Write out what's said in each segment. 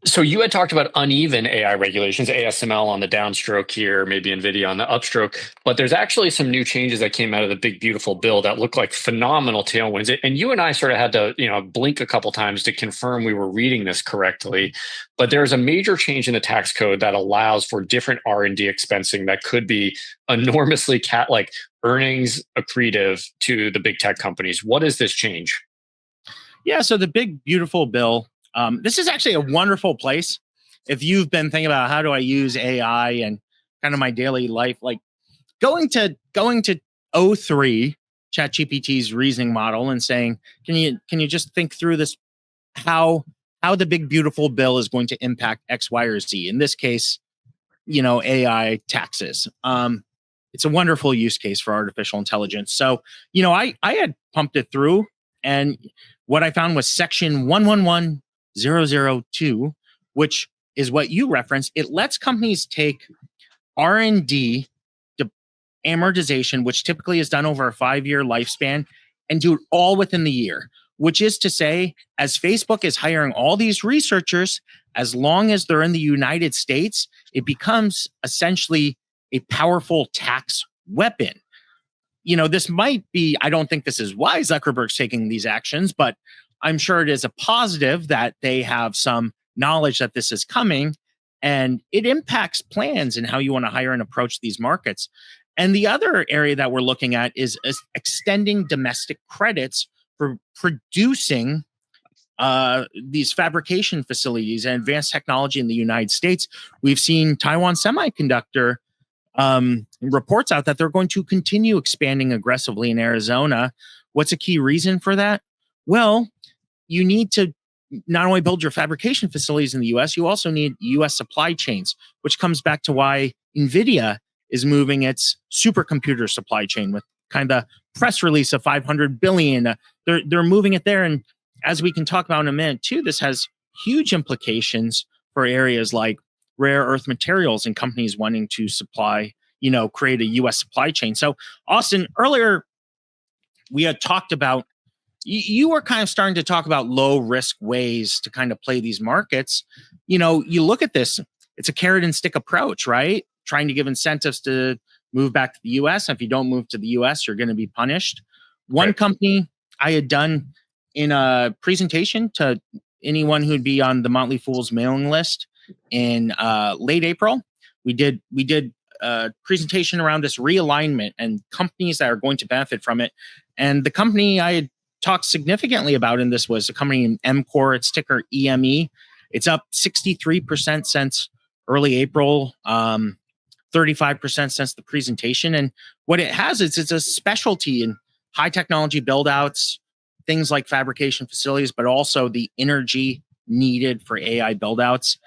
So you had talked about uneven AI regulations, ASML on the downstroke here, maybe NVIDIA on the upstroke, but there's actually some new changes that came out of the big beautiful bill that look like phenomenal tailwinds. And you and I sort of had to, blink a couple times to confirm we were reading this correctly. But there's a major change in the tax code that allows for different R&D expensing that could be enormously like earnings accretive to the big tech companies. What is this change? Yeah, so the big beautiful bill. This is actually a wonderful place. If you've been thinking about how do I use AI and kind of my daily life, like going to O3 ChatGPT's reasoning model and saying, can you just think through this how how the big beautiful bill is going to impact X, Y, or Z. In this case, AI taxes. It's a wonderful use case for artificial intelligence. So, I had pumped it through, and what I found was section 111002, which is what you referenced. It lets companies take R&D amortization, which typically is done over a 5-year lifespan, and do it all within the year. Which is to say, as Facebook is hiring all these researchers, as long as they're in the United States, it becomes essentially a powerful tax weapon. This might be, I don't think this is why Zuckerberg's taking these actions, but I'm sure it is a positive that they have some knowledge that this is coming, and it impacts plans and how you want to hire and approach these markets. And the other area that we're looking at is extending domestic credits for producing these fabrication facilities and advanced technology in the United States. We've seen Taiwan Semiconductor reports out that they're going to continue expanding aggressively in Arizona. What's a key reason for that? Well, you need to not only build your fabrication facilities in the US, you also need US supply chains, which comes back to why NVIDIA is moving its supercomputer supply chain with kind of press release of 500 billion. They're moving it there. And as we can talk about in a minute too, this has huge implications for areas like rare earth materials and companies wanting to supply, create a US supply chain. So Austin, earlier we had talked about, you were kind of starting to talk about low risk ways to kind of play these markets. You look at this, it's a carrot and stick approach, right? Trying to give incentives to move back to the US. If you don't move to the US, you're going to be punished. One company I had done in a presentation to anyone who'd be on the Motley Fool's mailing list in late April. We did a presentation around this realignment and companies that are going to benefit from it. And the company I had talked significantly about in this was a company in MCore, its ticker EME. It's up 63% since early April. 35% since the presentation. And what it has is it's a specialty in high technology build outs, things like fabrication facilities, but also the energy needed for AI build outs.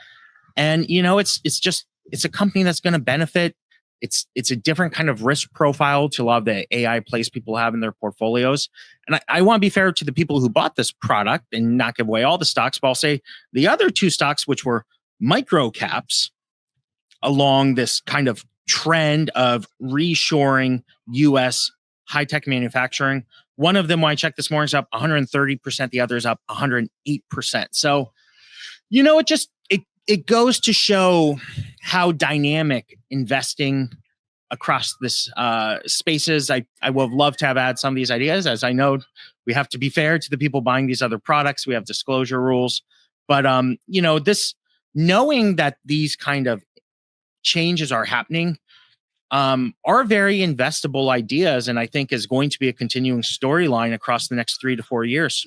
And, it's a company that's going to benefit. It's a different kind of risk profile to a lot of the AI plays people have in their portfolios. And I want to be fair to the people who bought this product and not give away all the stocks, but I'll say the other two stocks, which were micro caps, along this kind of trend of reshoring U.S. high-tech manufacturing. One of them, when I checked this morning, is up 130%. The other is up 108%. So, it goes to show how dynamic investing across this spaces. I would love to have had some of these ideas. As I know, we have to be fair to the people buying these other products. We have disclosure rules. But, this knowing that these kind of changes are happening are very investable ideas, and I think is going to be a continuing storyline across the next 3 to 4 years.